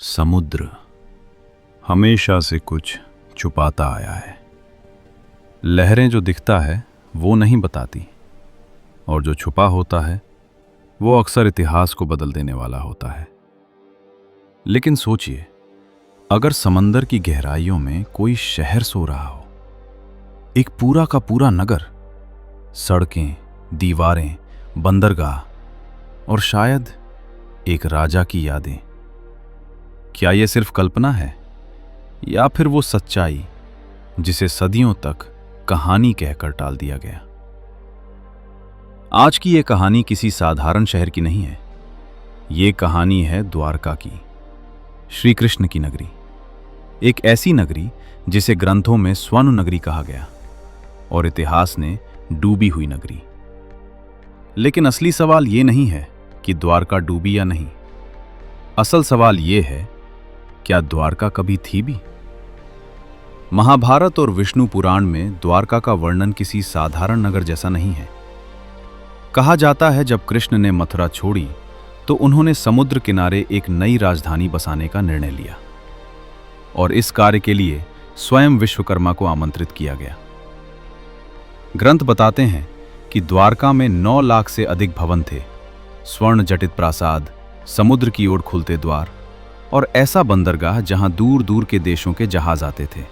समुद्र हमेशा से कुछ छुपाता आया है। लहरें जो दिखता है वो नहीं बताती, और जो छुपा होता है वो अक्सर इतिहास को बदल देने वाला होता है। लेकिन सोचिए, अगर समंदर की गहराइयों में कोई शहर सो रहा हो, एक पूरा का पूरा नगर, सड़कें, दीवारें, बंदरगाह और शायद एक राजा की यादें, क्या यह सिर्फ कल्पना है या फिर वो सच्चाई जिसे सदियों तक कहानी कहकर टाल दिया गया? आज की यह कहानी किसी साधारण शहर की नहीं है। ये कहानी है द्वारका की, श्री कृष्ण की नगरी। एक ऐसी नगरी जिसे ग्रंथों में स्वर्ण नगरी कहा गया और इतिहास ने डूबी हुई नगरी। लेकिन असली सवाल ये नहीं है कि द्वारका डूबी या नहीं। असल सवाल ये है, क्या द्वारका कभी थी भी? महाभारत और विष्णु पुराण में द्वारका का वर्णन किसी साधारण नगर जैसा नहीं है। कहा जाता है जब कृष्ण ने मथुरा छोड़ी तो उन्होंने समुद्र किनारे एक नई राजधानी बसाने का निर्णय लिया, और इस कार्य के लिए स्वयं विश्वकर्मा को आमंत्रित किया गया। ग्रंथ बताते हैं कि द्वारका में 9 लाख से अधिक भवन थे, स्वर्ण जटित प्रासाद, समुद्र की ओर खुलते द्वार और ऐसा बंदरगाह जहां दूर दूर के देशों के जहाज आते थे।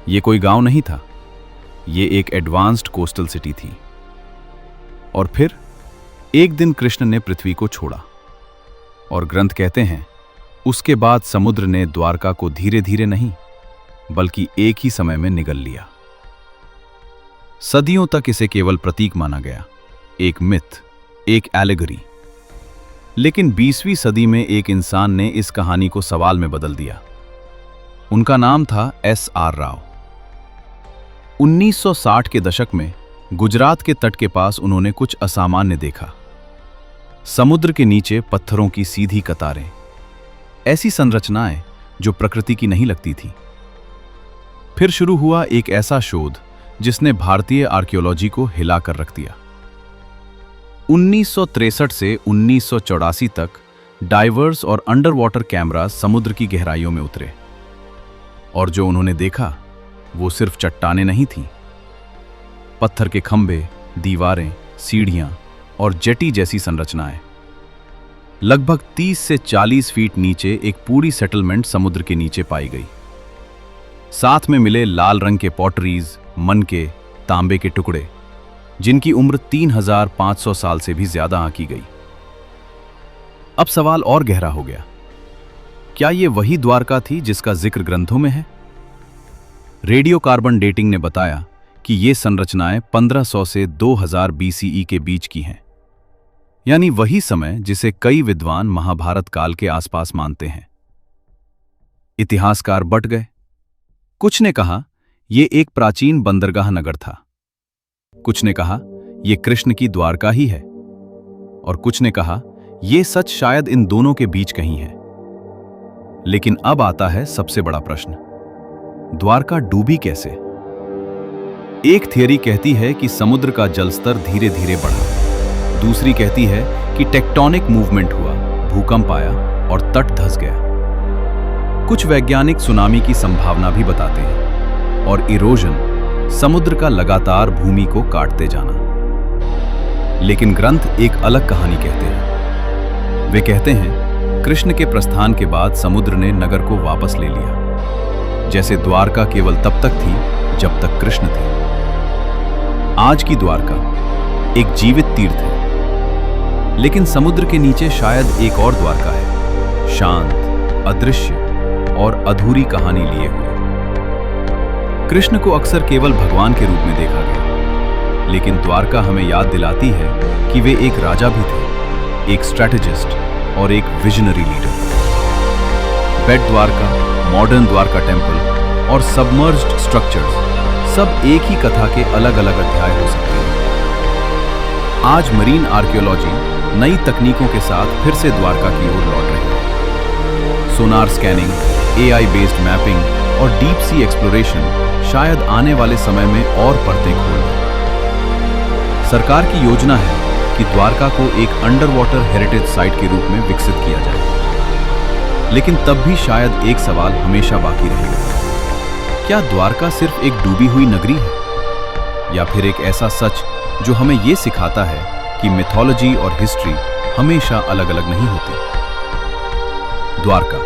ये कोई गांव नहीं था, ये एक एडवांस्ड कोस्टल सिटी थी। और फिर एक दिन कृष्ण ने पृथ्वी को छोड़ा, और ग्रंथ कहते हैं उसके बाद समुद्र ने द्वारका को धीरे धीरे नहीं बल्कि एक ही समय में निगल लिया। सदियों तक इसे केवल प्रतीक माना गया, एक मिथ, एक एलेगरी। लेकिन 20वीं सदी में एक इंसान ने इस कहानी को सवाल में बदल दिया। उनका नाम था S.R. राव। 1960 के दशक में गुजरात के तट के पास उन्होंने कुछ असामान्य देखा। समुद्र के नीचे पत्थरों की सीधी कतारें, ऐसी संरचनाएं जो प्रकृति की नहीं लगती थी। फिर शुरू हुआ एक ऐसा शोध जिसने भारतीय आर्कियोलॉजी को हिलाकर रख दिया। 1963 से 1984 तक डाइवर्स और अंडर वाटर कैमरा समुद्र की गहराइयों में उतरे, और जो उन्होंने देखा वो सिर्फ चट्टानें नहीं थीं। पत्थर के खंभे, दीवारें, सीढ़ियां और जेटी जैसी संरचनाएं। लगभग 30 से 40 फीट नीचे एक पूरी सेटलमेंट समुद्र के नीचे पाई गई। साथ में मिले लाल रंग के पॉटरीज, मनके, तांबे के टुकड़े, जिनकी उम्र 3500 साल से भी ज्यादा आंकी गई। अब सवाल और गहरा हो गया, क्या यह वही द्वारका थी जिसका जिक्र ग्रंथों में है? रेडियो कार्बन डेटिंग ने बताया कि ये संरचनाएं 1500 से 2000 BCE के बीच की हैं, यानी वही समय जिसे कई विद्वान महाभारत काल के आसपास मानते हैं। इतिहासकार बंट गए। कुछ ने कहा यह एक प्राचीन बंदरगाह नगर था, कुछ ने कहा यह कृष्ण की द्वारका ही है, और कुछ ने कहा यह सच शायद इन दोनों के बीच कहीं है। लेकिन अब आता है सबसे बड़ा प्रश्न, द्वारका डूबी कैसे? एक थियरी कहती है कि समुद्र का जलस्तर धीरे धीरे बढ़ा। दूसरी कहती है कि टेक्टोनिक मूवमेंट हुआ, भूकंप आया और तट धंस गया। कुछ वैज्ञानिक सुनामी की संभावना भी बताते हैं, और इरोजन, समुद्र का लगातार भूमि को काटते जाना। लेकिन ग्रंथ एक अलग कहानी कहते हैं। वे कहते हैं कृष्ण के प्रस्थान के बाद समुद्र ने नगर को वापस ले लिया, जैसे द्वारका केवल तब तक थी जब तक कृष्ण थे। आज की द्वारका एक जीवित तीर्थ है, लेकिन समुद्र के नीचे शायद एक और द्वारका है, शांत, अदृश्य और अधूरी कहानी लिए हुए। कृष्ण को अक्सर केवल भगवान के रूप में देखा गया, लेकिन द्वारका हमें याद दिलाती है कि वे एक राजा भी थे, एक स्ट्रैटेजिस्ट और एक विजनरी लीडर। बेट द्वारका, मॉडर्न द्वारका टेम्पल और सबमर्ज्ड स्ट्रक्चर्स, सब एक ही कथा के अलग अलग अध्याय हो सकते हैं। आज मरीन आर्कियोलॉजी नई तकनीकों के साथ फिर से द्वारका की ओर लौट रही है। सोनार स्कैनिंग, AI बेस्ड मैपिंग और डीप सी एक्सप्लोरेशन शायद आने वाले समय में और परतें खोल दें। सरकार की योजना है कि द्वारका को एक अंडर वाटर हेरिटेज साइट के रूप में विकसित किया जाए। लेकिन तब भी शायद एक सवाल हमेशा बाकी रहेगा। क्या द्वारका सिर्फ एक डूबी हुई नगरी है, या फिर एक ऐसा सच जो हमें यह सिखाता है कि मिथोलॉजी और हिस्ट्री हमेशा अलग अलग नहीं होती। द्वारका,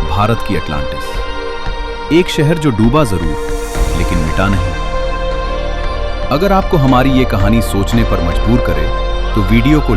भारत की अटलांटिस, एक शहर जो डूबा जरूर लेकिन मिटा नहीं। अगर आपको हमारी ये कहानी सोचने पर मजबूर करे तो वीडियो को